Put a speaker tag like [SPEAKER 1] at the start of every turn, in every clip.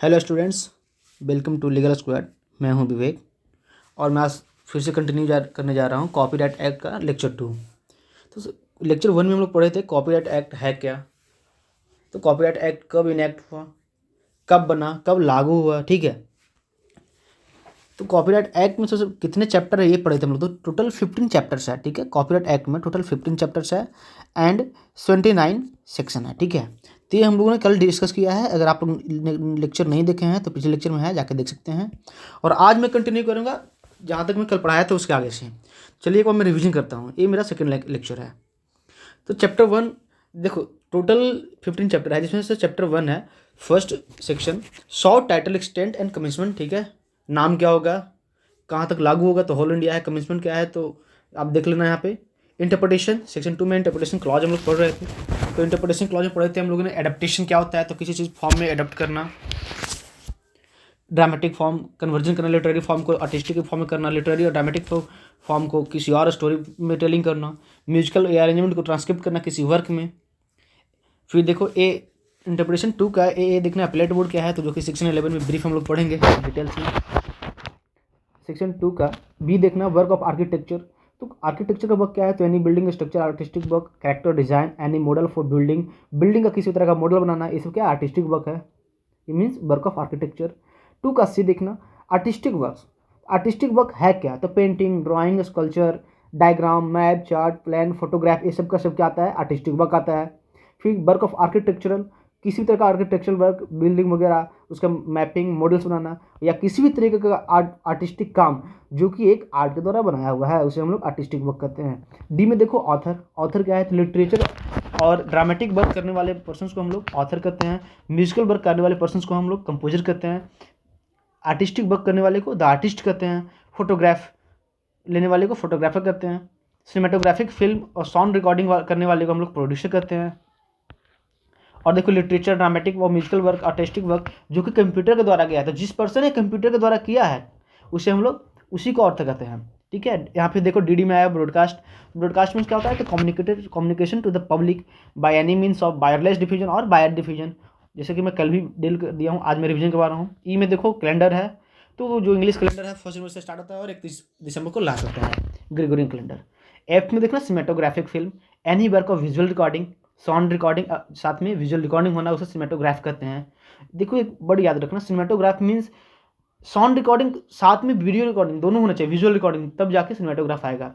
[SPEAKER 1] Hello students, welcome to legal squad. मैं हूं विवेक और मैं आज फिर से कंटिन्यू करने जा रहा हूं कॉपीराइट एक्ट का लेक्चर 2। तो लेक्चर 1 में हम लोग पढ़े थे कॉपीराइट एक्ट है क्या, तो कॉपीराइट एक्ट कब इनेक्ट हुआ, कब बना, कब लागू हुआ। ठीक है, तो कॉपीराइट एक्ट में सबसे कितने चैप्टर है ये पढ़े थे हम लोग। तो टोटल 15 चैप्टर्स है। ठीक है, कॉपीराइट एक्ट में टोटल 15 चैप्टर्स है एंड 29 सेक्शन है। ठीक है, तो ये हम लोगों ने कल डिस्कस किया है। अगर आप लोग लेक्चर नहीं देखे हैं तो पिछले लेक्चर में है, जाके देख सकते हैं। और आज मैं कंटिन्यू करूँगा जहाँ तक मैं कल पढ़ाया था उसके आगे से। चलिए एक बार मैं रिविजन करता हूँ। ये मेरा सेकेंड लेक्चर है। तो चैप्टर 1 देखो, टोटल 15 चैप्टर है जिसमें से चैप्टर 1 है first section short title extent and commitment. ठीक है, नाम क्या होगा, कहाँ तक लागू होगा, तो होल इंडिया है। कमिटमेंट क्या है तो आप देख लेना यहाँ पे। इंटरप्रिटेशन सेक्शन 2 में इंटरप्रिटेशन क्लॉज हम लोग पढ़ रहे थे। तो इंटरप्रिटेशन क्लॉज में पढ़े थे हम लोगों ने एडेप्टेशन क्या होता है, तो किसी चीज़ फॉर्म में एडप्ट करना, ड्रामेटिक फॉर्म कन्वर्जन करना, लिटरेरी फॉर्म को आर्टिस्टिक फॉर्म में करना, लिटरेरी और ड्रामेटिक फॉर्म को किसी और स्टोरी में टेलिंग करना, म्यूजिकल अरेंजमेंट को ट्रांसक्रिप्ट करना किसी वर्क में। फिर देखो ए इंटरप्रिटेशन 2 का ए देखना अप्लाइड बोर्ड क्या है, तो जो कि सेक्शन 11 में ब्रीफ हम लोग पढ़ेंगे डिटेल्स में। सेक्शन 2 का बी देखना वर्क ऑफ आर्किटेक्चर। तो आर्किटेक्चर का वर्क क्या है, तो any building structure artistic work, character design, any model for building का किसी तरह का मॉडल बनाना, ये सब क्या आर्टिस्टिक वर्क है। ये मीन्स वर्क ऑफ आर्किटेक्चर। 2 का सी देखना आर्टिस्टिक वर्क। आर्टिस्टिक वर्क है क्या, तो painting, drawing, sculpture, diagram, map, chart, plan, photograph, ये सब का सब क्या आता है, आर्टिस्टिक वर्क आता है। फिर वर्क ऑफ आर्किटेक्चरल, किसी भी तरह का आर्किटेक्चरल वर्क, बिल्डिंग वगैरह, उसका मैपिंग, मॉडल्स बनाना, या किसी भी तरीके का आर्टिस्टिक काम जो कि एक आर्ट के द्वारा बनाया हुआ है, उसे हम लोग आर्टिस्टिक वर्क कहते हैं। डी में देखो ऑथर क्या है, तो लिटरेचर और ड्रामेटिक वर्क करने वाले पर्सन्स को हम लोग ऑथर कहते हैं। म्यूजिकल वर्क करने वाले पर्सन्स को हम लोग कंपोजर कहते हैं। आर्टिस्टिक वर्क करने वाले को द आर्टिस्ट कहते हैं। फोटोग्राफ लेने वाले को फोटोग्राफर कहते हैं। सिनेमेटोग्राफिक फिल्म और साउंड रिकॉर्डिंग करने वाले को हम लोग प्रोड्यूसर कहते हैं। और देखो लिटरेचर, ड्रामेटिक और म्यूजिकल वर्क, आर्टिस्टिक वर्क जो कि कंप्यूटर के द्वारा किया है, तो जिस पर्सन ने कंप्यूटर के द्वारा किया है उसे हम लोग उसी को ऑथर कहते हैं। ठीक है, यहाँ पे देखो डीडी में आया ब्रॉडकास्ट मीन्स क्या होता है, तो communication to the public by any means of wireless diffusion और वायर डिफ्यूजन, जैसे कि मैं कल भी डील कर दिया हूँ, आज मैं रिविजन करवा रहा हूँ। ई में देखो कैलेंडर है, तो जो इंग्लिश कैलेंडर है 1 जनवरी से स्टार्ट होता है और 31 दिसंबर को लास्ट होता है, ग्रेगोरियन कैलेंडर। एफ में देखना cinematographic film, any work of visual recording, sound recording साथ में विजुअल रिकॉर्डिंग होना, उसे सिनेमेटोग्राफ कहते हैं। देखो एक बड़ी याद रखना, सिनेमेटोग्राफ मीन्स साउंड रिकॉर्डिंग साथ में वीडियो रिकॉर्डिंग दोनों होना चाहिए, विजुअल रिकॉर्डिंग, तब जाके सिनेमेटोग्राफ आएगा।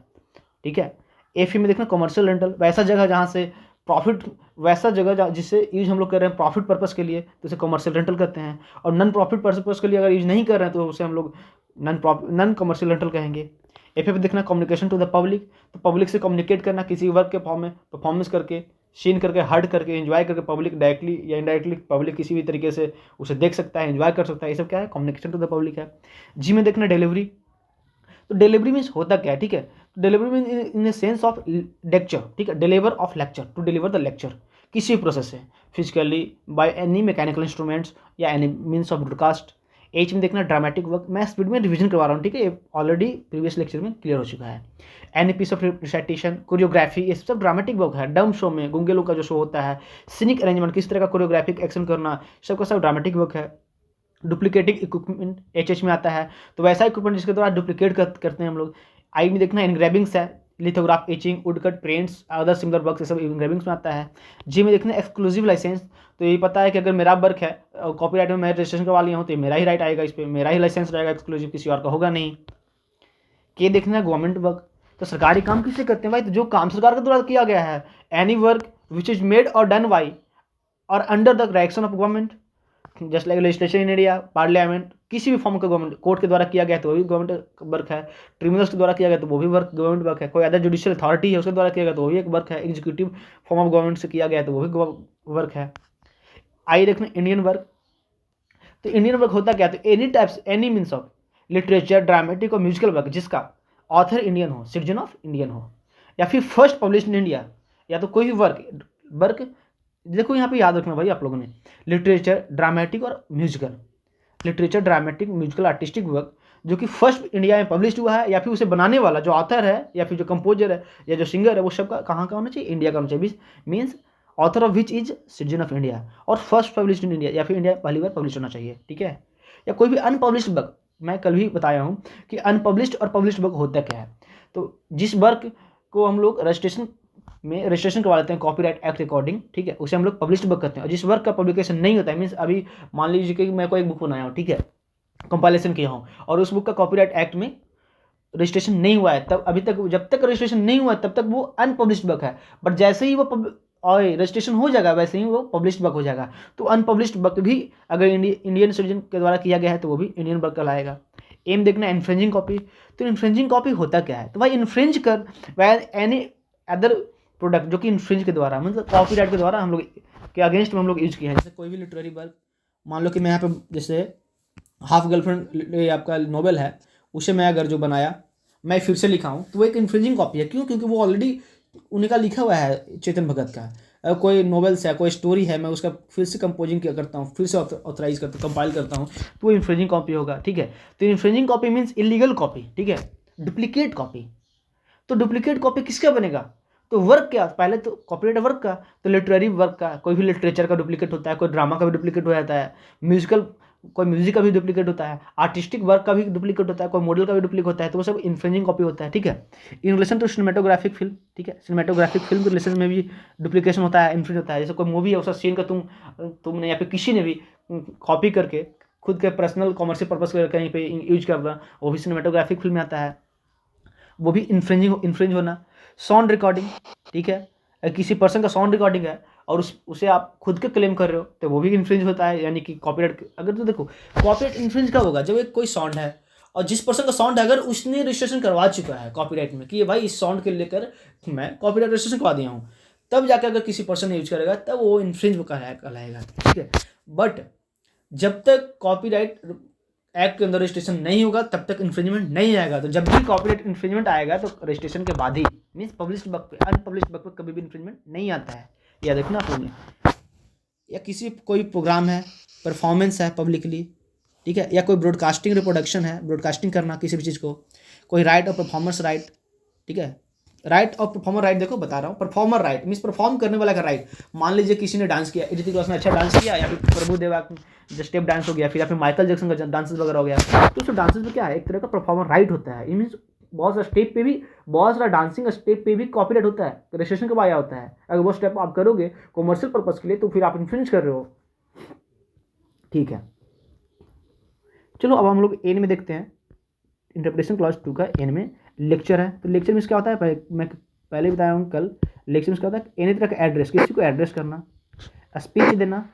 [SPEAKER 1] ठीक है, एफ में देखना कमर्शियल रेंटल, वैसा जगह जहाँ से प्रॉफिट, वैसा जगह जिससे यूज हम लोग कर रहे हैं प्रॉफिट पर्पस के लिए, तो उसे कमर्शियल रेंटल कहते हैं। और नॉन प्रॉफिट पर्पस के लिए अगर यूज नहीं कर रहे हैं तो उसे हम लोग नॉन कमर्शियल रेंटल कहेंगे। एफ देखना कम्युनिकेशन टू द पब्लिक, तो पब्लिक से कम्युनिकेट करना किसी वर्क के फॉर्म में परफॉर्मेंस करके, सीन करके, हर्ट करके, एंजॉय करके, पब्लिक डायरेक्टली या इनडायरेक्टली पब्लिक किसी भी तरीके से उसे देख सकता है, एंजॉय कर सकता है, ये सब क्या है, कम्युनिकेशन टू द पब्लिक है। जी में देखना डिलीवरी, तो डिलीवरी मीन्स होता क्या है। ठीक है, delivery mean in the sense of lecture. ठीक है, deliver of lecture, to deliver the lecture किसी भी प्रोसेस से, physically by any mechanical instruments या any means of broadcast. H में देखना ड्रामेटिक वर्क, मैं स्पीड में रिवीजन करवा रहा हूँ। ठीक है, ऑलरेडी प्रीवियस लेक्चर में क्लियर हो चुका है। Any piece of recitation, choreography, ये सब ड्रामेटिक वर्क है। डम शो में गूंगे लोग का जो शो होता है, सीनिक अरेंजमेंट, किस तरह का कोरियोग्राफिक एक्शन करना, सबका सब ड्रामेटिक वर्क है। डुप्लीकेटिंग इक्विपमेंट एच में आता है, तो वैसा इक्विपमेंट जिसके द्वारा डुप्लीकेट करते हैं हम लोग। आई में देखना इनग्रेविंग्स है, lithograph, etching, woodcut, paints, other similar work, ये सब इनग्रेविंग्स में आता है। जी में देखना एक्सक्लूसिव लाइसेंस, तो ये पता है कि अगर मेरा वर्क है कॉपीराइट में मैं रजिस्ट्रेशन करवा लिया हूँ तो ये मेरा ही राइट आएगा, इस पर मेरा ही लाइसेंस रहेगा, एक्सक्लूसिव किसी और का होगा नहीं। के देखना गवर्नमेंट वर्क, तो सरकारी काम किससे करते हैं भाई, तो जो काम सरकार के द्वारा किया गया है। Any work which is made और डन बाई और under the direction of government, just like legislation in India, parliament, किसी भी फॉर्म का गवर्नमेंट कोर्ट के द्वारा किया गया तो वो भी गवर्नमेंट वर्क है। ट्रिब्यूनल्स के द्वारा किया गया तो वो भी वर्क गवर्नमेंट वर्क है। कोई अदर जुडिशियल अथॉरिटी है उसके द्वारा किया गया तो वो भी एक वर्क है। एग्जीक्यूटिव फॉर्म ऑफ गवर्नमेंट से किया गया तो वो भी वर्क है। आई देखना इंडियन वर्क, तो इंडियन वर्क होता क्या, तो any types any means of literature, dramatic और म्यूजिकल वर्क जिसका ऑथर इंडियन हो, सिटीजन ऑफ इंडियन हो, या फिर फर्स्ट पब्लिश इन इंडिया, या तो कोई भी वर्क देखो यहाँ पे याद रखना भाई आप लोगों ने, लिटरेचर, ड्रामेटिक और musical, literature, dramatic, musical, artistic work जो कि फर्स्ट इंडिया में पब्लिश हुआ है, या फिर उसे बनाने वाला जो ऑथर है या फिर जो कंपोजर है या जो सिंगर है वो सबका कहाँ का होना चाहिए, इंडिया का होना चाहिए। Means author of which is citizen of India, और फर्स्ट पब्लिश्ड इन इंडिया, या फिर इंडिया पहली बार पब्लिश होना चाहिए, ठीक है। या कोई भी अनपब्लिश्ड वर्क, मैं कल भी बताया हूँ कि अनपब्लिश्ड और पब्लिश्ड वर्क होता क्या है। तो जिस वर्क को हम लोग रजिस्ट्रेशन करवा लेते हैं कॉपीराइट एक्ट अकॉर्डिंग, ठीक है, उसे हम लोग पब्लिश्ड वर्क करते हैं। और जिस वर्क का पब्लिकेशन नहीं होता है, मीन्स अभी मान लीजिए कि मैं कोई एक बुक बनाया हूँ, ठीक है, कंपाइलेशन किया हूँ, और उस बुक का कॉपीराइट एक्ट में रजिस्ट्रेशन नहीं हुआ है, तब अभी तक जब तक रजिस्ट्रेशन नहीं हुआ है तब तक वो अनपब्लिश्ड वर्क है। बट जैसे ही वो और रजिस्ट्रेशन हो जाएगा वैसे ही वो पब्लिश्ड वर्क हो जाएगा। तो अनपब्लिश्ड वर्क भी अगर इंडियन सिटीजन के द्वारा किया गया है तो वो भी इंडियन वर्क कहलाएगा। एम देखना इन्फ्रिंजिंग कॉपी। तो इन्फ्रिंजिंग कॉपी होता क्या है, तो भाई इन्फ्रिंज कर वायर एनी अदर प्रोडक्ट जो कि इन्फ्रिंज के द्वारा, मतलब कॉपीराइट के द्वारा हम लोग के अगेंस्ट में हम लोग यूज किए हैं। जैसे कोई भी लिटरेरी वर्क, मान लो कि मैं यहाँ पे जैसे हाफ गर्लफ्रेंड आपका नॉवेल है, उसे मैं अगर जो बनाया मैं फिर से लिखा हूँ तो वो एक इन्फ्रिंजिंग कॉपी है। क्यों? क्योंकि वो ऑलरेडी उन्हीं का लिखा हुआ है, चेतन भगत का। अगर कोई नॉवेल्स है, कोई स्टोरी है, मैं उसका फिर से कंपोजिंग क्या करता हूँ, फिर से ऑथराइज करता हूँ, कंपाइल करता हूँ, तो वो इन्फ्रिंजिंग कॉपी होगा, ठीक है। तो infringing copy means illegal copy, ठीक है, डुप्लीकेट कॉपी। तो डुप्लीकेट कॉपी किसका बनेगा, तो वर्क क्या, पहले तो कॉपीराइट वर्क का, तो लिटरेरी वर्क का, कोई भी लिटरेचर का डुप्लीकेट होता है, कोई ड्रामा का भी डुप्लीकेट हो जाता है, कोई म्यूजिक का भी डुप्लीकेट होता है, आर्टिस्टिक वर्क का भी डुप्लीकेट होता है, कोई मॉडल का भी डुप्लीकेट होता है, तो वो सब इन्फ्रिंजिंग कॉपी होता है, ठीक है। इन रिलेशन टू सिनेमेटोग्राफिक फिल्म, ठीक है, सिनेमेटोग्राफिक फिल्म के रिलेशन में भी डुप्लीकेशन होता है, इन्फ्रिंज होता है। जैसे कोई मूवी है, उसका सीन का तुमने या फिर किसी ने भी कॉपी करके खुद के पर्सनल कॉमर्शियल पर्पज के कहीं पे यूज कर रहा, वो भी सिनेमेटोग्राफिक फिल्म में आता है, वो भी इन्फ्रिंज होना। साउंड रिकॉर्डिंग, ठीक है, किसी पर्सन का साउंड रिकॉर्डिंग है और उसे आप खुद के क्लेम कर रहे हो तो वो भी इन्फ्रिंज होता है, यानी कि कॉपीराइट। अगर तो देखो कॉपीराइट इन्फ्रिंज कब होगा, जब एक कोई साउंड है और जिस पर्सन का साउंड है अगर उसने रजिस्ट्रेशन करवा चुका है कॉपीराइट में कि ये भाई इस साउंड के लेकर मैं कॉपीराइट रजिस्ट्रेशन करवा दिया हूँ, तब जाकर अगर किसी पर्सन ने यूज करेगा तब वो इन्फ्रिंज कहलाएगा, ठीक है। बट जब तक कॉपीराइट एक्ट के अंदर रजिस्ट्रेशन नहीं होगा तब तक इन्फ्रिंजमेंट नहीं आएगा। तो जब भी कॉपीराइट इन्फ्रिंजमेंट आएगा तो रजिस्ट्रेशन के बाद ही, मीन्स पब्लिश्ड वर्क पे, अनपब्लिश्ड वर्क पे कभी भी इन्फ्रिंजमेंट नहीं आता है। या देखना आपने, या किसी कोई प्रोग्राम है, परफॉर्मेंस है पब्लिकली, ठीक है, या कोई ब्रॉडकास्टिंग रिप्रोडक्शन है, ब्रॉडकास्टिंग करना किसी भी चीज़ को, कोई राइट और परफॉर्मेंस राइट, ठीक है। राइट और परफॉर्मर राइट, देखो बता रहा हूँ, परफॉर्मर राइट मीन्स परफॉर्म करने वाला का राइट। मान लीजिए किसी ने डांस किया, ऋतिक रोशन ने अच्छा डांस किया, या फिर प्रभु देवा जो स्टेप डांस हो गया, फिर या फिर माइकल जैक्सन का डांसेस वगैरह हो गया, तो उस डांसेस में क्या है, एक तरह का परफॉर्मर राइट होता है। मीन्स बहुत सारा स्टेप पे भी, बहुत सारा डांसिंग स्टेप पे भी कॉपीराइट होता है, रजिस्ट्रेशन कब आया होता है। अगर वो स्टेप आप करोगे कॉमर्शियल पर्पज के लिए तो फिर आप इन्फ्रिंज कर रहे हो, ठीक है। चलो अब हम लोग एन में देखते हैं, इंटरप्रिटेशन क्लास 2 का एन में लेक्चर है। तो लेक्चर में क्या होता है, मैं पहले बताया हूँ कल, लेक्चर में क्या होता है, एनी तरह का एड्रेस, किसी को एड्रेस करना, स्पीच देना,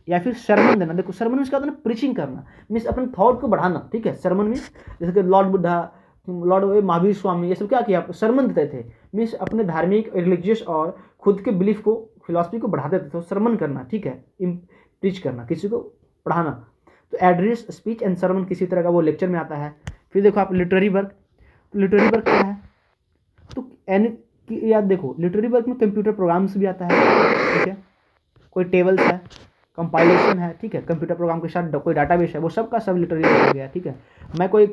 [SPEAKER 1] या फिर सरमन देना। देखो सरमन में क्या होता है ना, प्रीचिंग करना, मीन्स अपने थॉट को बढ़ाना, ठीक है। सरमन में जैसे कि लॉर्ड बुद्धा, लॉर्ड महावीर स्वामी, ये सब क्या किया, सरमन देते थे, मीन्स अपने धार्मिक, रिलीजियस और खुद के बिलीफ को, फिलॉसफी को बढ़ाते थे। तो सरमन करना, ठीक है, प्रीच करना, किसी को पढ़ाना। तो एड्रेस, स्पीच एंड सरमन किसी तरह का वो लेक्चर में आता है। फिर देखो आप लिटरेरी वर्क, लिटरेरी वर्क क्या है, तो एनी की याद देखो, लिटरेरी वर्क में कंप्यूटर प्रोग्राम्स भी आता है, ठीक है, कोई टेबल्स है, कंपाइलेशन है, ठीक है, कंप्यूटर प्रोग्राम के साथ कोई डाटाबेस है, वो सब का सब लिटरेरी वर्क हो गया, ठीक है। मैं कोई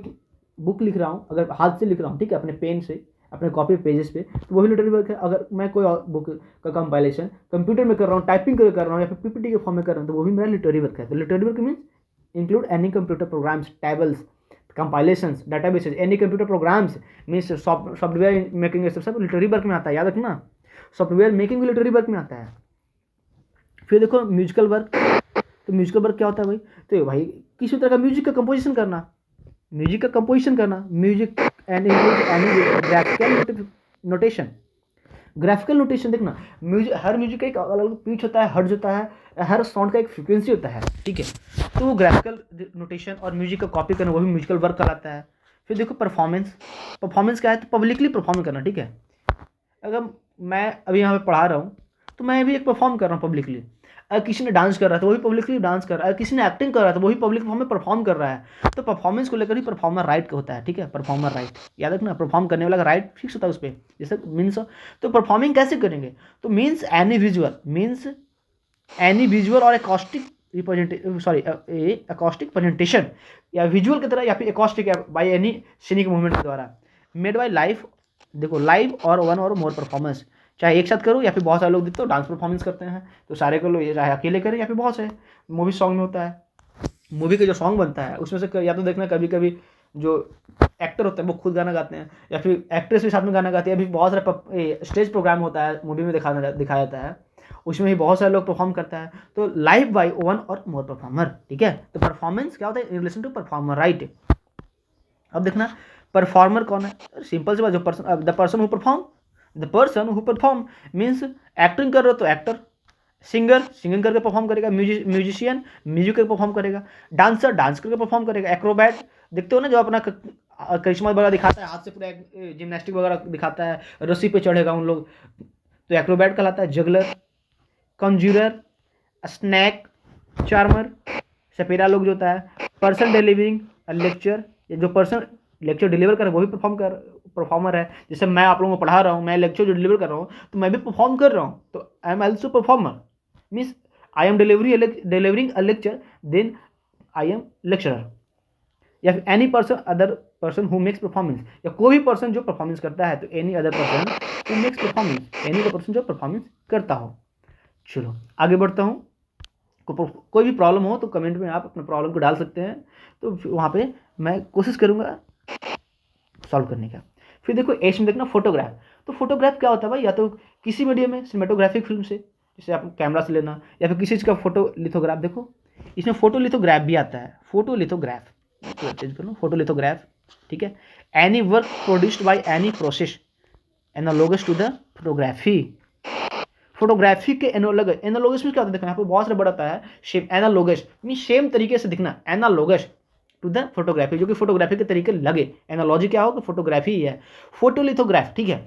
[SPEAKER 1] बुक लिख रहा हूँ, अगर हाथ से लिख रहा हूँ, ठीक है, अपने पेन से, अपने कॉपी पेजेस पे, तो वही लिटरेरी वर्क है। अगर मैं कोई बुक का कंपाइलेशन कंप्यूटर में कर रहा हूँ, टाइपिंग कर रहा हूँ, या फिर पीपीटी के फॉर्म में कर रहा हूँ, तो वो भी मेरा लिटरेरी वर्क है। तो literary work means include any computer programs, tables, compilations, databases, any computer programs, means software making, सब लिटरेरी वर्क में आता है, याद रखना, सॉफ्टवेयर मेकिंग भी लिटरेरी वर्क में आता है। फिर देखो म्यूजिकल वर्क, तो म्यूजिकल वर्क क्या होता है भाई, तो भाई किसी तरह का म्यूजिक का कंपोजिशन करना, म्यूजिक का कंपोजिशन करना, music and graphical notation, graphical notation देखना, म्यूजिक, हर म्यूजिक का एक अलग अलग पिच होता है, हर्ट्ज होता है, हर साउंड का एक फ्रीक्वेंसी होता है, ठीक है। तो वो ग्राफिकल नोटेशन और म्यूजिक का कॉपी करना, वो भी म्यूजिकल वर्क कहलाता है। फिर देखो परफॉर्मेंस, परफॉर्मेंस क्या है, तो पब्लिकली परफॉर्म करना, ठीक है। अगर मैं अभी यहाँ पे पढ़ा रहा हूँ तो मैं भी एक परफॉर्म कर रहा हूँ पब्लिकली, अगर किसी ने डांस कर रहा है तो वही पब्लिकली डांस कर रहा है, अगर किसी ने एक्टिंग कर रहा है तो वही पब्लिक में परफॉर्म कर रहा है। तो परफॉर्मेंस को लेकर ही परफॉर्मर राइट का होता है, ठीक है, परफॉर्मर राइट, याद रखना, परफॉर्म करने वाला का राइट फिक्स होता है उस पर, जैसे मीन्स। तो परफॉर्मिंग कैसे करेंगे, तो मीन्स एनी विजुअल और एकॉस्टिक एकॉस्टिक प्रेजेंटेशन, या विजुअल की तरह, या फिर acoustic by any scenic movement के द्वारा, मेड बाय लाइव, देखो लाइव और वन और मोर परफॉर्मेंस, चाहे एक साथ करो या फिर बहुत सारे लोग देखते हो डांस परफॉर्मेंस करते हैं, तो सारे कर लो, ये चाहे अकेले करें या फिर बहुत से मूवी सॉन्ग में होता है। मूवी का जो सॉन्ग बनता है उसमें से या तो देखना कभी कभी जो एक्टर होते हैं वो खुद गाना गाते हैं, या फिर एक्ट्रेस भी साथ में गाना गाती है। अभी बहुत सारे स्टेज प्रोग्राम होता है मूवी में दिखाया जाता है, उसमें भी बहुत सारे लोग परफॉर्म करता है। तो लाइव बाय वन और मोर परफॉर्मर, ठीक है। तो परफॉर्मेंस क्या होता है in relation to performer, right. अब देखना परफॉर्मर कौन है, सिंपल सी बात, जो person, the person who perform, the person who perform means acting कर रहे हो तो एक्टर, सिंगर सिंगिंग करके परफॉर्म करेगा, म्यूजिशियन म्यूजिक करके परफॉर्म करेगा, डांसर डांस करके परफॉर्म करेगा, एक्रोबैट देखते हो ना जो अपना करिश्मा वगैरह दिखाता है, हाथ से पूरा जिम्नास्टिक वगैरह दिखाता है, रस्सी पे चढ़ेगा उन लोग, तो एक्रोबैट कहलाता है। जगलर, कॉन्ज्यूरर, स्नैक चार्मर, सपेरा लोग जो होता है, पर्सन डिलीवरिंग लेक्चर, जो पर्सन लेक्चर डिलीवर कर रहा है वो भी परफॉर्मर है। जैसे मैं आप लोगों को पढ़ा रहा हूँ, मैं लेक्चर जो डिलीवर कर रहा हूँ तो मैं भी परफॉर्म कर रहा हूँ, तो I am also performer, means I am delivering a lecture, then I am lecturer. या फिर any person other person who makes performance, या कोई भी पर्सन जो परफॉर्मेंस करता है, तो any other person who makes performance, any other person जो परफॉर्मेंस करता हो। चलो आगे बढ़ता हूँ। कोई भी प्रॉब्लम हो तो कमेंट में आप अपने प्रॉब्लम को डाल सकते हैं, तो वहाँ पे मैं कोशिश करूँगा सॉल्व करने का। फिर देखो एच में देखना फोटोग्राफ। तो फोटोग्राफ क्या होता है भाई, या तो किसी मीडियम में सिनेमेटोग्राफिक फिल्म से, जैसे आप कैमरा से लेना, या फिर किसी चीज़ का फोटो लिथोग्राफ। देखो इसमें फोटो लिथोग्राफ भी आता है, फोटो लिथोग्राफ, तो चेंज कर लो फोटो लिथोग्राफ, ठीक है। Any work produced by any process analogous to the photography. Photography के एनालोगस में क्या होता है, देखना यहाँ पे बहुत सारा बड़ा होता है सेम, एनालोगस मीन सेम तरीके से दिखना, एनालोगस टू द फोटोग्राफी, जो कि फोटोग्राफी के तरीके लगे। एनालॉजी क्या हो कि फोटोग्राफी ही है। फोटोलिथोग्राफ, ठीक है।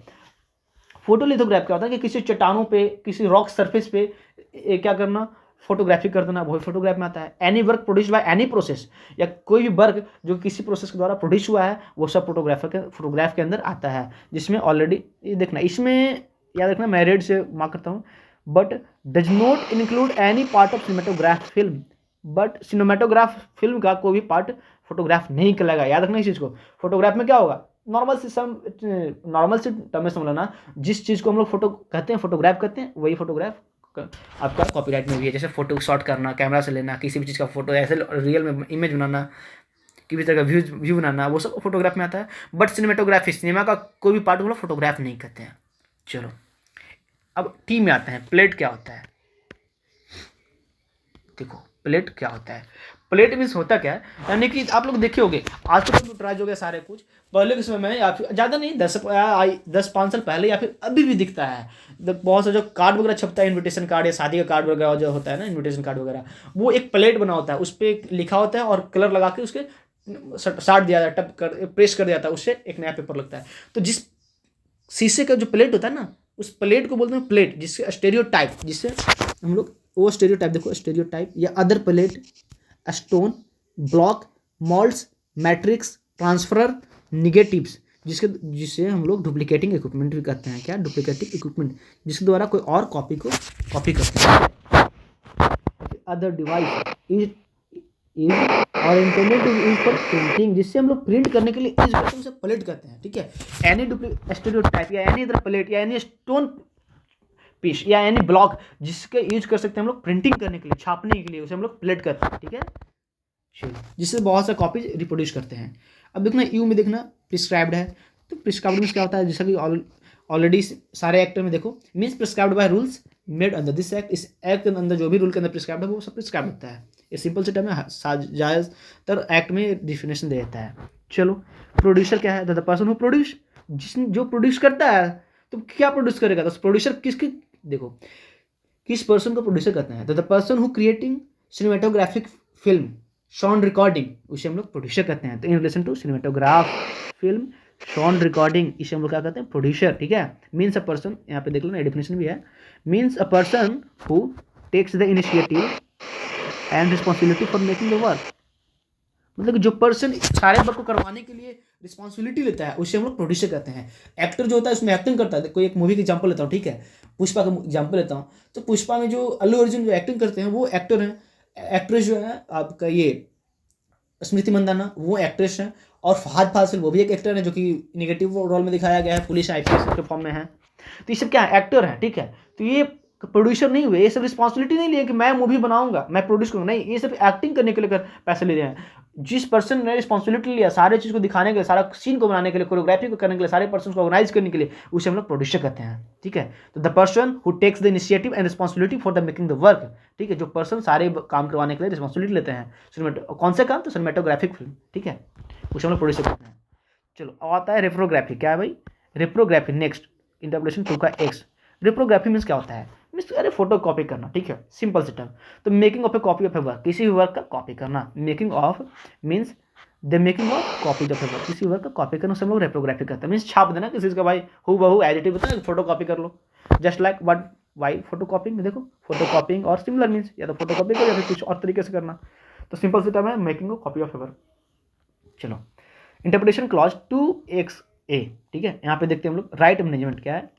[SPEAKER 1] फोटोलिथोग्राफ क्या होता है कि किसी चट्टानों पे, किसी रॉक सरफेस पे क्या करना, फोटोग्राफी कर देना, वही फोटोग्राफ में आता है। Any work produced by any process, या कोई भी वर्क जो किसी प्रोसेस के द्वारा प्रोड्यूस हुआ है वो सब फोटोग्राफ के अंदर आता है। जिसमें ऑलरेडी ये देखना, इसमें याद रखना मैं रेड से मार्क करता हूँ, but does not include any part of cinematograph film, but cinematograph film का कोई भी पार्ट फोटोग्राफ नहीं कहलाएगा। याद रखना इस चीज़ को। फोटोग्राफ में क्या होगा, नॉर्मल से टर्म में समझना, जिस चीज़ को हम लोग फोटो कहते हैं, फोटोग्राफ कहते हैं, वही फोटोग्राफ आपका कॉपीराइट में भी है। जैसे फोटो शॉट करना, कैमरा से लेना, किसी भी चीज़ का फोटो ऐसे रियल में इमेज बनाना, किसी भी तरह का व्यू बनाना, वो सब फोटोग्राफ में आता है। बट सिनेमेटोग्राफी, सिनेमा का कोई भी पार्ट को फोटोग्राफ नहीं कहते हैं। चलो अब टी में आते हैं। प्लेट क्या होता है, देखो प्लेट क्या होता है। प्लेट मीन्स होता क्या है, यानी कि आप लोग देखे होंगे आज तो कंप्यूटराइज हो गया सारे कुछ, पहले के समय में या फिर ज़्यादा नहीं 10-5 साल पहले या फिर अभी भी दिखता है, बहुत सा जो कार्ड वगैरह छपता है, इन्विटेशन कार्ड या शादी का कार्ड वगैरह जो होता है ना, इन्विटेशन कार्ड वगैरह, वो एक प्लेट बना होता है, उस पर लिखा होता है और कलर लगा के उसके साट दिया जाता है, टप कर प्रेस कर दिया जाता है, उससे एक नया पेपर लगता है। तो जिस शीशे का जो प्लेट होता है ना, उस प्लेट को बोलते हैं प्लेट, जिससे स्टेरियोटाइप, जिससे हम लोग वो स्टेरियोटाइप, देखो स्टेरियोटाइप या other plate, stone, block, moulds, matrix, transfer, negatives, जिससे हम लोग डुप्लीकेटिंग इक्विपमेंट भी कहते हैं। क्या, डुप्लीकेटिंग इक्विपमेंट, जिसके द्वारा कोई और कॉपी को कॉपी करते हैं। Other device is or internet to use for printing, जिससे हम लोग प्रिंट करने के लिए इस बटन से प्लेट करते हैं, ठीक है। एनी स्टेरियोटाइप या एनी अदर प्लेट या एनी स्टोन पीस या एनी ब्लॉक, जिसके यूज कर सकते हैं हम लोग प्रिंटिंग करने के लिए, छापने के लिए, उसे हम लोग प्लेट करते हैं, ठीक है। चलिए, जिससे बहुत सारे कॉपीज रिप्रोड्यूस करते हैं। अब देखना यू में देखना प्रिस्क्राइब्ड है। तो प्रिस्क्राइब्ड मीन्स क्या होता है, जैसा कि ऑलरेडी सारे एक्ट में देखो, means prescribed by rules made under this act. इस एक्ट के अंदर जो भी रूल के अंदर प्रिस्क्राइब्ड है वो सब प्रिस्क्राइब होता है। ये सिंपल से टर्म है, ज़्यादातर एक्ट में डिफिनेशन दे देता है। चलो प्रोड्यूसर क्या है, द पर्सन हु प्रोड्यूस, जो प्रोड्यूस करता है, तो क्या प्रोड्यूस करेगा, तो प्रोड्यूसर किसकी, देखो किस पर्सन को प्रोड्यूसर कहते हैं, तो the person who creating cinematographic film sound recording, उसे हम लोग प्रोड्यूसर कहते हैं। तो in relation to cinematograph film sound recording, इसे हम लोग क्या कहते हैं, प्रोड्यूसर, ठीक है। मीन्स अ पर्सन, यहाँ पे देख लो ना डेफिनेशन भी है, means a person who takes the initiative and responsibility for making the work, मतलब कि जो पर्सन सारे वर्क को करवाने के लिए रिस्पॉन्सिबिलिटी लेता है उसे हम लोग प्रोड्यूसर कहते हैं। एक्टर जो होता है उसमें एक्टिंग करता है, कोई एक मूवी का एग्जांपल लेता हूँ, ठीक है, पुष्पा का एग्जांपल लेता हूँ। तो पुष्पा में जो अल्लू अर्जुन जो एक्टिंग करते हैं वो एक्टर हैं। एक्ट्रेस जो है आपका ये स्मृति मंदाना, वो एक्ट्रेस है। और फहद फासिल वो भी एक एक्टर है, जो कि निगेटिव रोल में दिखाया गया है, पुलिस IPS के फॉर्म में है। तो ये सब क्या है, एक्टर हैं, ठीक है। तो ये प्रोड्यूसर नहीं हुए, ये सब रिस्पॉन्सिबिलिटी नहीं लिए कि मैं मूवी बनाऊंगा, मैं प्रोड्यूस करूंगा, नहीं, ये सब एक्टिंग करने के लिए पैसे ले रहे हैं। जिस पर्सन ने रिस्पॉन्सिबिलिटी लिया सारे चीज़ को दिखाने के लिए, सारा सीन को बनाने के लिए, कोरियोग्राफी को करने के लिए, सारे पर्सन को ऑर्गेनाइज करने के लिए, उसे हम लोग प्रोड्यूसर कहते हैं, ठीक है। तो the person who takes the initiative and responsibility for the making the work, ठीक है, जो पर्सन सारे काम करवाने के लिए रिस्पॉन्सिबिलिटी लेते हैं, कौन से काम, तो सिनेमेटोग्राफिक फिल्म, ठीक है, उसे हम लोग प्रोड्यूसर कहते हैं। चलो अब आता है रेप्रोग्राफी। क्या है भाई, रेप्रोग्राफी। नेक्स्ट इंटरप्रिटेशन 2 का एक्स। रेप्रोग्राफी मीन्स क्या होता है, मीन्स अरे फोटो कॉपी करना, ठीक है, सिंपल सी टर्म। तो making of A copy of A work, किसी भी वर्क का कॉपी करना। Making of means the making of copy of A work, किसी वर्क का कॉपी करना, उसे हम लोग रेप्रोग्राफी करते हैं। मीन्स छाप देना किसी का भाई हु बहू एज इट इज, होता है फोटो कॉपी कर लो, just like what why photocopying. देखो फोटो कॉपिंग और सिमिलर मीन्स या तो फोटो कॉपी करो या फिर कुछ और तरीके से करना। तो सिंपल सी टर्म है making of copy of A work. चलो इंटरप्रिटेशन क्लॉज 2XA, ठीक है। यहाँ पे देखते हैं हम लोग राइट मैनेजमेंट क्या है।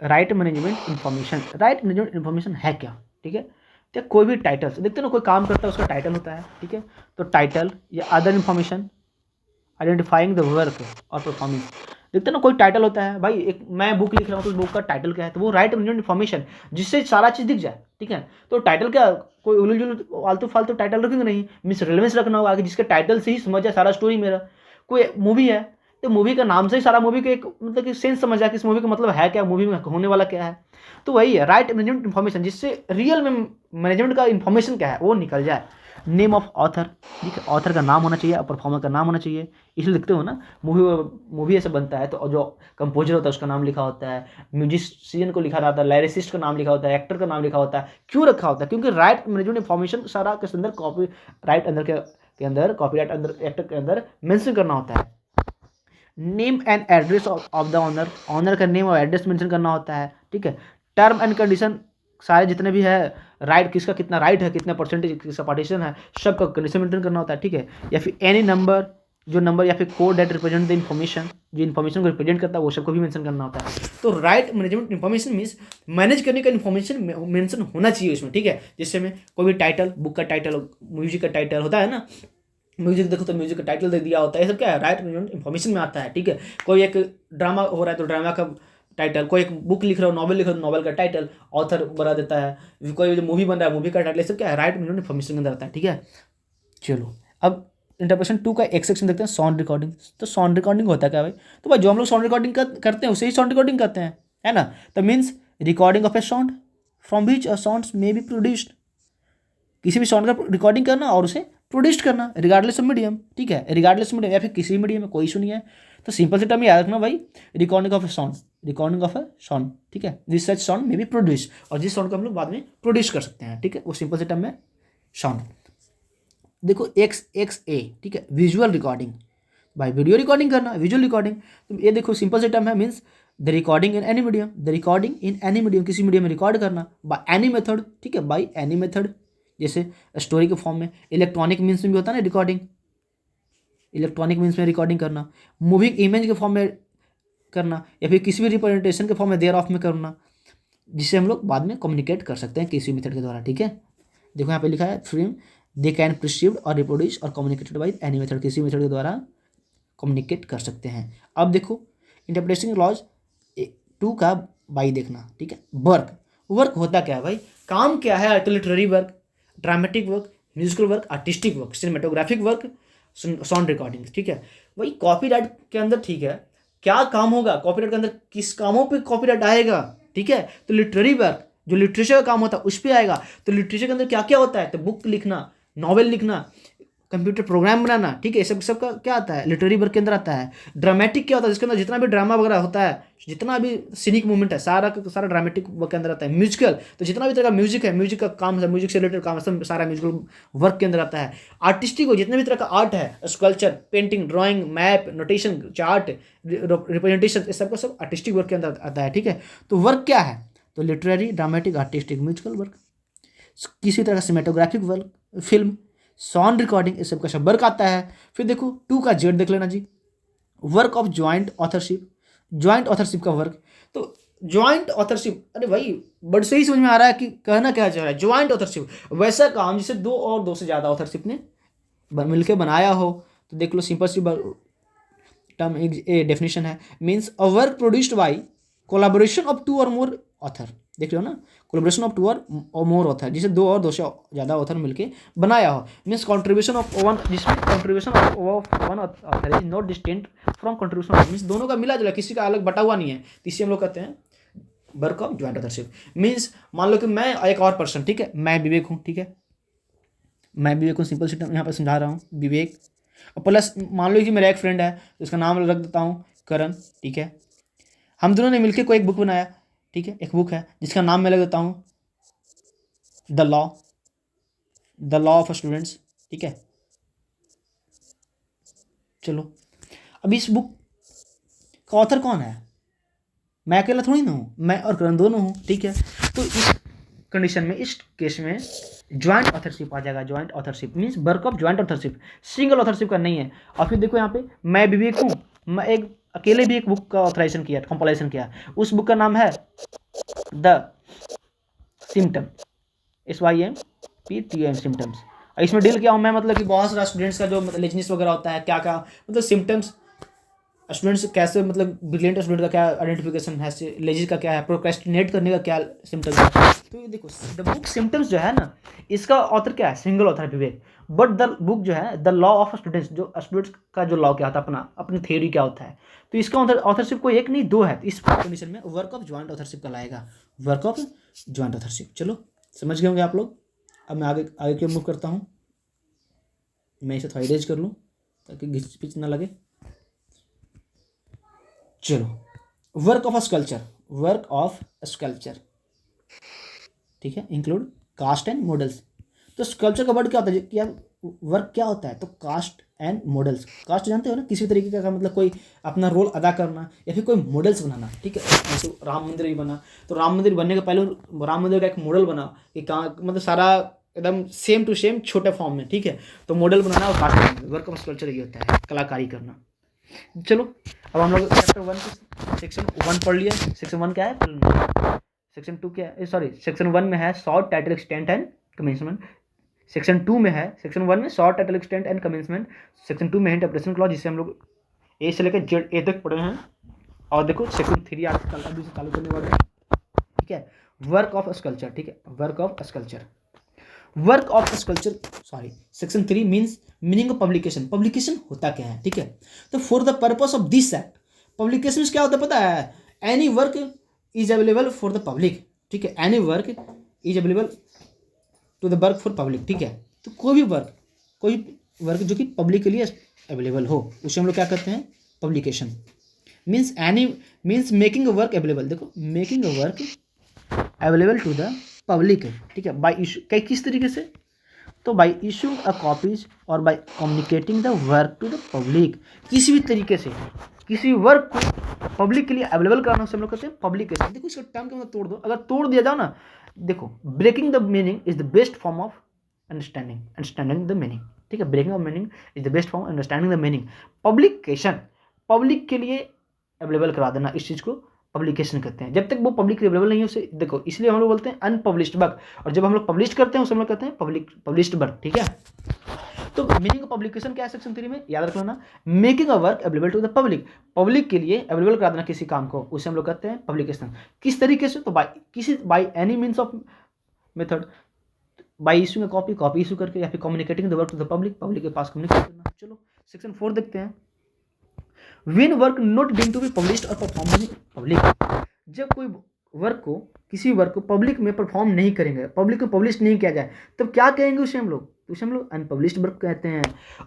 [SPEAKER 1] Right management information, right management information है क्या, ठीक है। तो कोई भी टाइटल देखते हैं ना, कोई काम करता है उसका टाइटल होता है, ठीक है। तो टाइटल या other information identifying the work और परफॉर्मेंस, देखते हैं ना कोई टाइटल होता है भाई, एक मैं बुक लिख रहा हूँ तो उस बुक का टाइटल क्या है, तो वो राइट मैनेजमेंट इन्फॉर्मेशन, जिससे सारा चीज़ दिख जाए, ठीक है। तो टाइटल क्या, कोई उलझुल जुल आलतू फालतू टाइटल रखेंगे नहीं, मीन्स रेलेवेंस रखना होगा कि जिसके टाइटल से ही समझ जाए सारा स्टोरी मेरा। कोई मूवी है तो मूवी का नाम से ही सारा मूवी के एक मतलब कि सेंस समझ जाए कि इस मूवी का मतलब है क्या, मूवी में होने वाला क्या है। तो वही है राइट मैनेजमेंट इन्फॉर्मेशन, जिससे रियल में मैनेजमेंट का इन्फॉर्मेशन क्या है वो निकल जाए। नेम ऑफ ऑथर, ठीक है, ऑथर का नाम होना चाहिए और परफॉर्मर का नाम होना चाहिए। इसलिए लिखते हो ना, मूवी ऐसे बनता है तो जो कंपोजर होता है उसका नाम लिखा होता है, म्यूजिशियन को लिखा रहता है, लाइरिसिस्ट का नाम लिखा होता है, एक्टर का नाम लिखा होता है। क्यों रखा होता है, क्योंकि राइट मैनेजमेंट इन्फॉर्मेशन सारा के अंदर कॉपी राइट अंदर के अंदर कॉपी राइट अंदर एक्टर के अंदर मेंशन करना होता है। Name and address of the owner, owner का नेम और एड्रेस मेंशन करना होता है, ठीक है। टर्म एंड कंडीशन, सारे जितने भी है राइट, किसका कितना राइट है, कितना परसेंटेज किसका पार्टीशन है, सबका कंडीशन मेंटेन करना होता है, ठीक है। या फिर एनी नंबर, जो नंबर या फिर code that represent the information, जो इन्फॉर्मेशन को रिप्रेजेंट करता है वो सबको भी मेंशन करना होता है। तो right management information means manage करने का इन्फॉर्मेशन मेंशन होना चाहिए इसमें, ठीक है। जिससे में कोई भी टाइटल, बुक का टाइटल, म्यूजिक का टाइटल होता है ना, म्यूजिक देखो तो म्यूजिक का टाइटल दे दिया होता है, ये सब क्या है राइट मैनेजमेंट इन्फॉर्मेशन में आता है, ठीक है। कोई एक ड्रामा हो रहा है तो ड्रामा का टाइटल, कोई एक बुक लिख रहा हो, नॉवल लिख रहा हो, नॉवल का टाइटल ऑथर बना देता है, कोई मूवी बन रहा है मूवी का टाइटल, ये सब क्या है राइट मैनेजमेंट इन्फॉर्मेशन के अंदर आता है, ठीक है। चलो अब इंटरप्रिटेशन 2 का एक सेक्शन देखते हैं, साउंड रिकॉर्डिंग। तो साउंड रिकॉर्डिंग होता है क्या भाई, तो भाई जो हम लोग साउंड रिकॉर्डिंग करते हैं उसे ही साउंड रिकॉर्डिंग करते हैं, है ना। तो means recording of A sound from which a sounds may be produced, किसी भी साउंड का रिकॉर्डिंग करना और उसे प्रोड्यूस करना रिगार्डलेस ऑफ मीडियम, ठीक है, रिगार्डलेस मीडियम या फिर किसी मीडियम में कोई इशू नहीं है। तो सिंपल से टर्म याद रखना भाई, recording of A sound, recording of A sound, ठीक है, this such sound may be produce, और जिस साउंड को हम लोग बाद में प्रोड्यूस कर सकते हैं, ठीक है, वो सिंपल से टर्म है साउंड। देखो XXA, ठीक है, विजुअल रिकॉर्डिंग, भाई वीडियो रिकॉर्डिंग करना, विजुअल रिकॉर्डिंग। तो ये देखो सिंपल से टर्म है, means the recording in any medium, the recording in any medium, किसी मीडियम में रिकॉर्ड करना, बाय एनी मेथड, ठीक है, बाय एनी मेथड, जैसे स्टोरी के फॉर्म में। इलेक्ट्रॉनिक मीन्स में भी होता है ना रिकॉर्डिंग, इलेक्ट्रॉनिक मीन्स में रिकॉर्डिंग करना, मूविंग इमेज के फॉर्म में करना, या फिर किसी भी रिप्रेजेंटेशन के फॉर्म में देयर ऑफ में करना, जिससे हम लोग बाद में कम्युनिकेट कर सकते हैं किसी मेथड के द्वारा, ठीक है। देखो यहाँ पे लिखा है फिल्म दे कैन प्रिसीव्ड और रिप्रोड्यूस और कम्युनिकेटेड बाय एनी मेथड, किसी मेथड के द्वारा कम्युनिकेट कर सकते हैं। अब देखो इंटरप्रिटेशन क्लॉज 2 का बाई देखना, ठीक है। वर्क, वर्क होता क्या है भाई, काम क्या है, तो literary work, dramatic work, musical work, artistic work, cinematographic work, sound recording, ठीक है। वही कॉपीराइट के अंदर, ठीक है, क्या काम होगा कॉपीराइट के अंदर, किस कामों पे कॉपीराइट आएगा, ठीक है। तो लिटरेरी वर्क जो लिटरेचर का काम होता है उस पर आएगा। तो लिटरेचर के अंदर क्या क्या होता है, तो बुक लिखना, नॉवेल लिखना, कंप्यूटर प्रोग्राम बनाना, ठीक है, सब सबका क्या आता है लिटरेरी वर्क के अंदर आता है। ड्रामेटिक क्या होता है, जिसके अंदर जितना भी ड्रामा वगैरह होता है, जितना भी सीनिक मूवमेंट है, सारा का सारा ड्रामेटिक वर्क के अंदर आता है। म्यूजिकल, तो जितना भी तरह का म्यूजिक है, म्यूजिक का काम है, म्यूजिक से रिलेटेड काम है, सब सारा म्यूजिकल वर्क के अंदर आता है। आर्टिस्टिक, जितने भी तरह का आर्ट है, sculpture, painting, drawing, map, notation, chart, representation, इस सबका सब आर्टिस्टिक वर्क के अंदर आता है, ठीक है। तो वर्क क्या है, तो literary, dramatic, artistic, musical work, किसी तरह का सिनेमेटोग्राफिक वर्क, फिल्म, साउंड रिकॉर्डिंग, इस सब का सब वर्क आता है। फिर देखो 2 का जेड देख लेना जी, work of joint authorship, joint authorship का वर्क। तो ज्वाइंट ऑथरशिप, अरे भाई बड़ सही समझ में आ रहा है कि कहना क्या चाह रहा है। ज्वाइंट ऑथरशिप वैसा काम जिसे 2 और 2 से ज़्यादा ऑथरशिप ने मिलकर बनाया हो। तो देख लो सिंपल सी टर्म एक डेफिनेशन है, means a work produced by collaboration of two or more author, देख रहे हो ना, collaboration of two or more author, जिसे दो से ज़्यादा ऑथर मिलके बनाया हो, मीन्स कॉन्ट्रीब्यूशन ऑफ वन, जिसमें contribution of one author is not distinct from contribution of, means दोनों का मिला जुला, किसी का अलग बटा हुआ नहीं है, तो इसे हम लोग कहते हैं work of joint authorship. Means मान लो कि मैं एक और पर्सन, ठीक है, मैं विवेक हूँ, ठीक है, मैं विवेक हूँ, सिंपल सिस्टम यहाँ पर समझा रहा हूँ, विवेक, और प्लस मान लो कि मेरा एक फ्रेंड है, तो उसका नाम रख देता हूँ करण, ठीक है, हम दोनों ने मिलकर कोई एक बुक बनाया, ठीक है, एक बुक है जिसका नाम मैं लग देता हूँ द लॉ ऑफ स्टूडेंट्स, ठीक है। चलो, अब इस बुक का ऑथर कौन है, मैं अकेला थोड़ी ना हूँ, मैं और करण दोनों हूँ, ठीक है। तो इस कंडीशन में, इस केस में ज्वाइंट ऑथरशिप आ जाएगा। Joint authorship means work of joint authorship, single authorship का नहीं है। और फिर देखो यहाँ पे मैं विवेक हूँ, मैं एक अकेले भी एक बुक का ऑथराइजेशन किया, कंपाइलेशन किया, उस बुक का नाम है द सिम्टम, SYMPTM सिम्टम्स। इसमें डील किया हूँ मैं, मतलब कि बहुत सारा स्टूडेंट्स का जो मतलब लेजनेस वगैरह होता है, क्या क्या मतलब सिम्टम्स, स्टूडेंट्स कैसे, मतलब ब्रिलियंट स्टूडेंट का क्या आइडेंटिफिकेशन है, लेजिस का क्या है, प्रोक्रेस्टिनेट करने का क्या सिम्टम्स है। तो ये देखो द बुक सिम्टम्स जो है ना, इसका ऑथर क्या है, सिंगल ऑथर है विवेक, बट द बुक जो है द लॉ ऑफ स्टूडेंट्स, जो स्टूडेंट्स का जो लॉ क्या होता है, अपनी थ्योरी क्या होता है, तो इसका ऑथरशिप कोई एक नहीं दो है। इस कंडीशन में वर्क ऑफ ज्वाइंट ऑथरशिप कहलाएगा, वर्क ऑफ ज्वाइंट ऑथरशिप। चलो समझ गए होंगे आप लोग। अब मैं आगे आगे क्यों मूव करता हूँ, मैं इसे थोड़ा इरेज कर लूँ ताकि घिच पिच ना लगे। चलो, work of sculpture, work of sculpture, ठीक है, इंक्लूड कास्ट एंड मॉडल्स। तो स्कल्पचर का वर्ड क्या होता है, क्या वर्क क्या होता है, तो कास्ट एंड मॉडल्स। कास्ट जानते हो ना, किसी तरीके का मतलब कोई अपना रोल अदा करना या फिर कोई मॉडल्स बनाना, ठीक है। जैसे राम मंदिर भी बना, तो राम मंदिर बनने के पहले राम मंदिर का एक मॉडल बना कि कहाँ, मतलब सारा एकदम सेम टू सेम छोटे फॉर्म में, ठीक है, तो मॉडल बनाना और कास्ट, वर्क ऑफ स्कल्पचर ये होता है, कलाकारी करना। चलो, अब हम लोग चैप्टर 1 सेक्शन 1 पढ़ लिया। सेक्शन 1 क्या है, सेक्शन 2 क्या है, सॉरी सेक्शन 1 में है short, title, extent and commencement. Section 2 में है, सेक्शन 1 में short, title, extent and commencement. Section 2 में है इंटरप्रिटेशन क्लॉज, जिसे हम लोग ए से लेकर जेड ए तक पढ़े हैं। और देखो सेक्शन 3 आज अभी से चालू करने वाले हैं, ठीक है। वर्क ऑफ स्कल्पचर, ठीक है, work of sculpture, work of sculpture, sorry section 3 means meaning of publication. Publication होता क्या है, ठीक है। तो for the purpose of this act, publication क्या होता है पता है, any work is available for the public, ठीक है, any work is available to the work for public, ठीक है। तो कोई वर्क जो कि पब्लिक के लिए अवेलेबल हो, उसे हम लोग क्या कहते हैं, publication. Means any, means making a work available, देखो making a work available to the public, ठीक है, बाय इशू, किस तरीके से, तो बाय इशू अ कॉपीज और by communicating the work to the public, किसी भी तरीके से किसी वर्क को पब्लिक के लिए अवेलेबल कराना, उसे हम लोग कहते हैं पब्लिकेशन। देखो इसका टर्म के मतलब तोड़ दो, अगर तोड़ दिया जाओ ना, देखो breaking the meaning is the best form of understanding the meaning, ठीक है, breaking of meaning is the best form understanding the meaning. Publication, public के लिए अवेलेबल करा देना, इस चीज़ को पब्लिकेशन कहते हैं। जब तक वो पब्लिक अवेलेबल नहीं है उसे, देखो इसलिए हम लोग बोलते हैं अनपब्लिश्ड वर्क, और जब हम लोग पब्लिश करते हैं उसे हम लोग कहते हैं पब्लिश्ड वर्क, ठीक है। तो मीनिंग ऑफ पब्लिकेशन क्या है सेक्शन 3 में, याद रख लेना, making a work available to the public, public के लिए अवेलेबल करा देना किसी काम को, उसे हम लोग कहते हैं पब्लिकेशन। किस तरीके से, तो by any means of method, by issuing a copy issue करके, या फिर communicating the work to the public के पास कम्युनिकेट करना। चलो सेक्शन 4 देखते हैं। When work not deemed to be published or perform in public, जब कोई वर्क को, किसी वर्क को पब्लिक में परफॉर्म नहीं करेंगे, पब्लिक को पब्लिश नहीं किया जाए, तब क्या कहेंगे उसे हम लोग, तो उसे हम लोग अनपब्लिश्ड वर्क कहते हैं।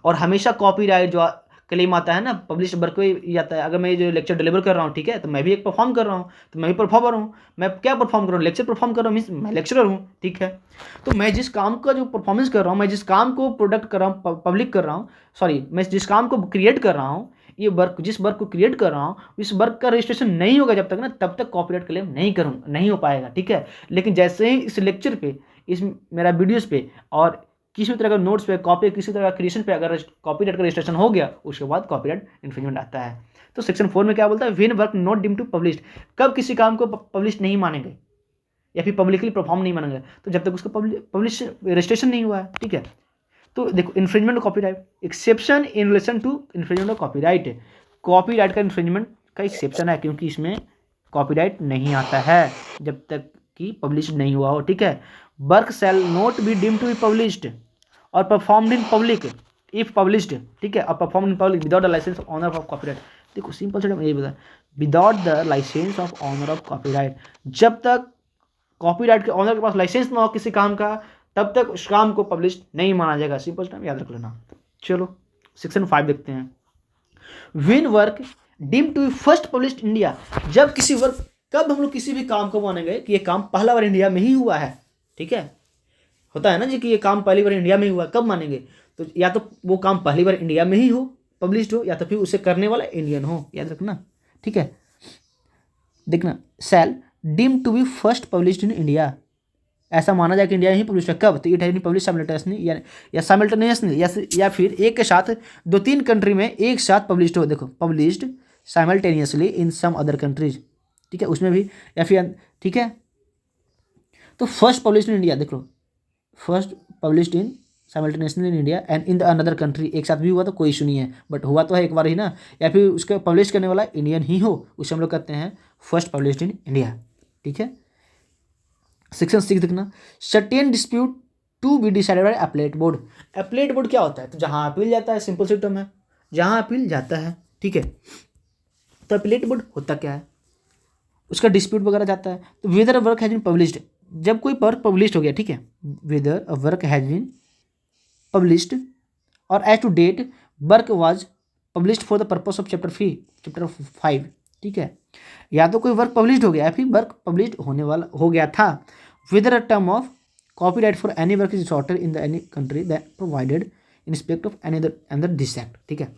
[SPEAKER 1] और हमेशा कॉपीराइट जो क्लेम आता है ना, पब्लिश्ड वर्क को ही आता है। अगर मैं ये जो लेक्चर डिलीवर कर रहा हूँ, ठीक है, तो मैं भी एक परफॉर्म कर रहा हूँ, तो मैं भी परफॉर्मर हूँ। मैं क्या परफॉर्म कर रहा हूँ, लेक्चर परफॉर्म कर रहा हूँ, मीन्स मैं लेक्चरर हूँ, ठीक है। तो मैं जिस काम का जो परफॉर्मेंस कर रहा हूँ, मैं जिस काम को प्रोडक्ट कर रहा हूँ, पब्लिक कर रहा हूँ, सॉरी मैं जिस काम को क्रिएट कर रहा हूँ, ये वर्क, जिस वर्क को क्रिएट कर रहा हूँ, इस वर्क का रजिस्ट्रेशन नहीं होगा जब तक ना, तब तक कॉपीराइट क्लेम नहीं हो पाएगा, ठीक है। लेकिन जैसे ही इस लेक्चर पे, इस मेरा वीडियोस पे और किसी भी तरह का नोट्स पे, कॉपी, किसी तरह का क्रिएशन पे अगर कॉपीराइट का रजिस्ट्रेशन हो गया, उसके बाद कॉपीराइट इन्फ्रिंजमेंट आता है। तो सेक्शन 4 में क्या बोलता है, when work not deemed to published, कब किसी काम को पब्लिश नहीं मानेंगे या फिर पब्लिकली परफॉर्म नहीं मानेंगे, तो जब तक उसका पब्लिश रजिस्ट्रेशन नहीं हुआ है, ठीक है। तो देखो infringement of copyright, exception in relation to infringement of copyright, copyright का इन्फ्रिंजमेंट का एक्सेप्शन है, क्योंकि इसमें कॉपीराइट नहीं आता है जब तक कि पब्लिश नहीं हुआ हो, ठीक है। Work shall not be deemed to be published और performed in public if published, ठीक है, और performed in public without the licence of owner of copyright. देखो सिंपल से यही बता, without the licence of owner of copyright, जब तक कॉपीराइट के ऑनर के पास लाइसेंस ना हो किसी काम का, तब तक उस काम को पब्लिश नहीं माना जाएगा। सिंपल टाइम याद रख लेना। चलो सेक्शन 5 देखते हैं। When work deemed to be first published India, जब किसी वर्क, कब हम लोग किसी भी काम को मानेंगे कि ये काम पहला बार इंडिया में ही हुआ है, ठीक है, होता है ना जी कि ये काम पहली बार इंडिया में ही हुआ, कब मानेंगे? तो या तो वो काम पहली बार इंडिया में ही हो, पब्लिश्ड हो, या तो फिर उसे करने वाला इंडियन हो, याद रखना, ठीक है। देखना, shall deemed to be first published in India, ऐसा माना जाए कि इंडिया में ही पब्लिश है। कब? तो it has been publish simultaneously या साइमल्टेनियसली या फिर एक के साथ 2-3 कंट्री में एक साथ पब्लिश्ड हो। देखो published simultaneously in some other countries, ठीक है, उसमें भी, या फिर, ठीक है। तो फर्स्ट पब्लिश्ड इन इंडिया, देख लो, first published in simultaneously in India and in the another country, एक साथ भी हुआ तो कोई इशू नहीं है, बट हुआ तो है एक बार ही ना, या फिर उसके पब्लिश करने वाला इंडियन ही हो, उसे हम लोग कहते हैं फर्स्ट पब्लिश्ड इन इंडिया, ठीक है। सेक्शन 6 देखना, certain dispute to be decided by appellate board. Appellate board क्या होता है? तो जहां अपील जाता है, सिंपल सिस्टम है, जहां अपील जाता है, ठीक है। तो अपीलेट बोर्ड होता क्या है? उसका डिस्प्यूट वगैरह जाता है। तो whether a work has been published, जब कोई वर्क पब्लिश्ड हो गया, ठीक है, whether a work has been published और as to date work was published for the purpose of chapter 5, ठीक है, या तो कोई वर्क पब्लिश्ड हो गया या फिर वर्क पब्लिश्ड होने वाला हो गया था, whether a term of copyright for any work is shorter in the any country that provided in respect of any under this act, ठीक है।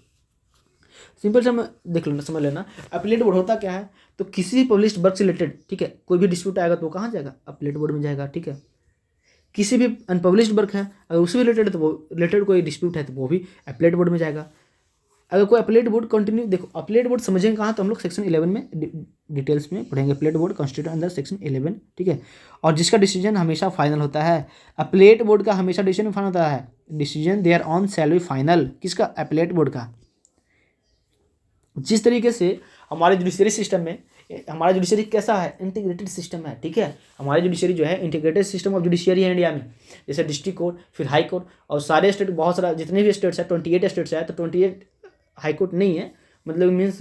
[SPEAKER 1] सिंपल से देख लेना, समझ लेना, अपीलेट बोर्ड होता क्या है? तो किसी भी पब्लिश्ड वर्क से रिलेटेड, ठीक है, कोई भी डिस्प्यूट आएगा तो वो कहाँ जाएगा? अपीलेट बोर्ड में जाएगा, ठीक है। किसी भी अनपब्लिश्ड वर्क है अगर उससे रिलेटेड है तो वो रिलेटेड कोई डिस्प्यूट है तो वो भी अपीलेट बोर्ड में जाएगा। अगर कोई अपीलेट बोर्ड कंटिन्यू, देखो अपीलेट बोर्ड समझेंगे कहाँ, तो हम लोग सेक्शन 11 में डिटेल्स में पढ़ेंगे। Appellate board constitute under section 11, ठीक है, और जिसका डिसीजन हमेशा फाइनल होता है। अपीलेट बोर्ड का हमेशा डिसीजन फाइनल होता है, decision there on shall be final. किसका? अपीलेट बोर्ड का। जिस तरीके से हमारे जुडिशरी सिस्टम में, हमारा जुडिशरी कैसा है? इंटीग्रेटेड सिस्टम है, ठीक है। हमारी जुडिशरी जो है इंटीग्रेटेड सिस्टम ऑफ जुडिशरी है इंडिया में, जैसे डिस्ट्रिक्ट कोर्ट, फिर हाई कोर्ट, और सारे स्टेट, बहुत सारा जितने भी स्टेट्स है, 28 स्टेट्स है, तो 28 हाई कोर्ट नहीं है, मतलब मीन्स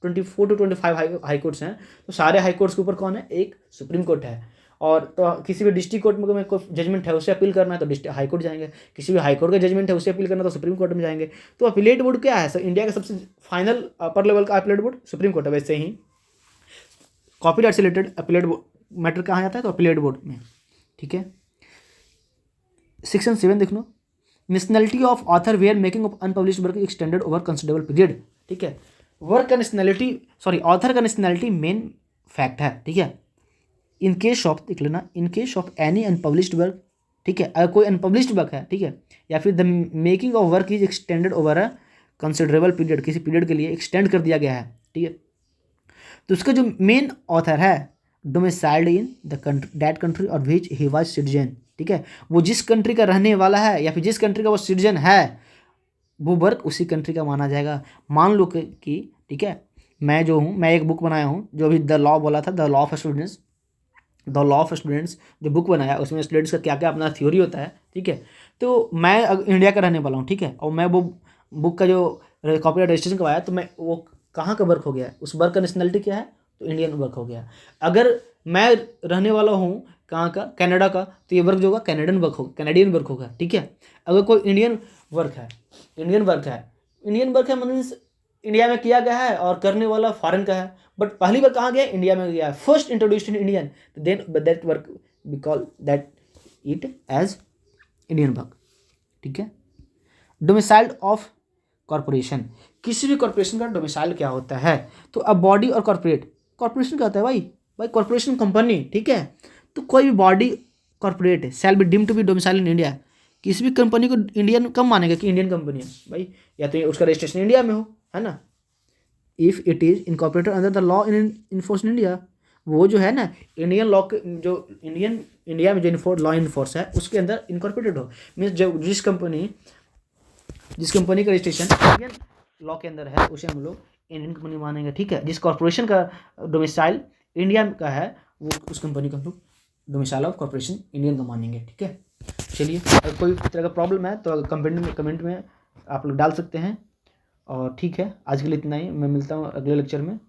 [SPEAKER 1] 24 to 25 हाई कोर्ट्स हैं। तो सारे हाई कोर्ट्स के ऊपर कौन है? एक सुप्रीम कोर्ट है। और तो किसी भी डिस्ट्रिक्ट कोर्ट में कोई जजमेंट है उसे अपील करना है तो डिस्ट्रिक्ट हाई कोर्ट जाएंगे, किसी भी हाई कोर्ट का जजमेंट है उसे अपील करना तो सुप्रीम कोर्ट में जाएंगे। तो अपीलेट बोर्ड क्या है? सर इंडिया का सबसे फाइनल अपर लेवल का अपीलेट बोर्ड सुप्रीम कोर्ट है। वैसे ही कॉपीराइट से रिलेटेड अपीलेट मैटर कहाँ जाता है? तो अपीलेट बोर्ड में, ठीक है। सेक्शन 7 देख लो, nationality of author where making of unpublished work extended over considerable period, ठीक है। वर्क का नेशनलिटी, सॉरी ऑथर का नेशनलिटी मेन फैक्ट है, ठीक है। इन केस ऑफ, देख लेना, in case of any unpublished work, ठीक है, अगर कोई अनपब्लिश्ड वर्क है, ठीक है, या फिर the making of work is extended over a considerable period, किसी पीरियड के लिए एक्सटेंड कर दिया गया है, ठीक है, तो उसका जो मेन ऑथर है domiciled in the that country और विच ही वाज सिटीजन, ठीक है, वो जिस कंट्री का रहने वाला है या फिर जिस कंट्री का वो सिटीजन है, वो वर्क उसी कंट्री का माना जाएगा। मान लो कि ठीक है, मैं जो हूँ, मैं एक बुक बनाया हूँ, जो भी द लॉ बोला था, द लॉ ऑफ स्टूडेंट्स जो बुक बनाया, उसमें स्टूडेंट्स का क्या क्या अपना थ्योरी होता है, ठीक है। तो मैं इंडिया का रहने वाला हूँ, ठीक है, और मैं वो बुक का जो कॉपीराइट रजिस्ट्रेशन करवाया, तो मैं वो कहाँ का वर्क हो गया? उस वर्क का नेशनलिटी क्या है? तो इंडियन वर्क हो गया। अगर मैं रहने वाला हूँ कहाँ का? कनाडा का, तो ये वर्क जो होगा कैनेडियन वर्क होगा, ठीक है। अगर कोई इंडियन वर्क है मीन्स इंडिया में किया गया है और करने वाला फॉरेन का है, बट पहली बार कहाँ गया? इंडिया में गया है, first introduced in Indian, then that work we call that it as Indian work, ठीक है। डोमिसाइल्ड ऑफ कॉर्पोरेशन, किसी भी कॉर्पोरेशन का डोमिसाइल क्या होता है? तो अब बॉडी और कॉर्पोरेशन क्या होता है भाई कॉर्पोरेशन कंपनी, ठीक है। तो कोई भी body corporate shall be deemed to be domicile in India, किसी भी कंपनी को इंडियन कब मानेगा कि इंडियन कंपनी है भाई? या तो उसका रजिस्ट्रेशन इंडिया में हो, है ना, if it is incorporated under the law in enforce in India, वो जो है ना इंडियन लॉ के, जो इंडिया में जो लॉ इन्फोर्स है उसके अंदर इनकॉर्पोरेटेड हो, मीन्स जो जिस कंपनी का रजिस्ट्रेशन इंडियन लॉ के अंदर है उसे हम लोग इंडियन कंपनी मानेंगे, ठीक है। जिस कॉर्पोरेशन का डोमिसाइल इंडिया का है वो उस कंपनी का हम लोग डोमिसाइल ऑफ कॉर्पोरेशन इंडियन का मानेंगे, ठीक है। चलिए, अगर कोई तरह का प्रॉब्लम है तो कमेंट में आप लोग डाल सकते हैं। और ठीक है, आज के लिए इतना ही। मैं मिलता हूँ अगले लेक्चर में।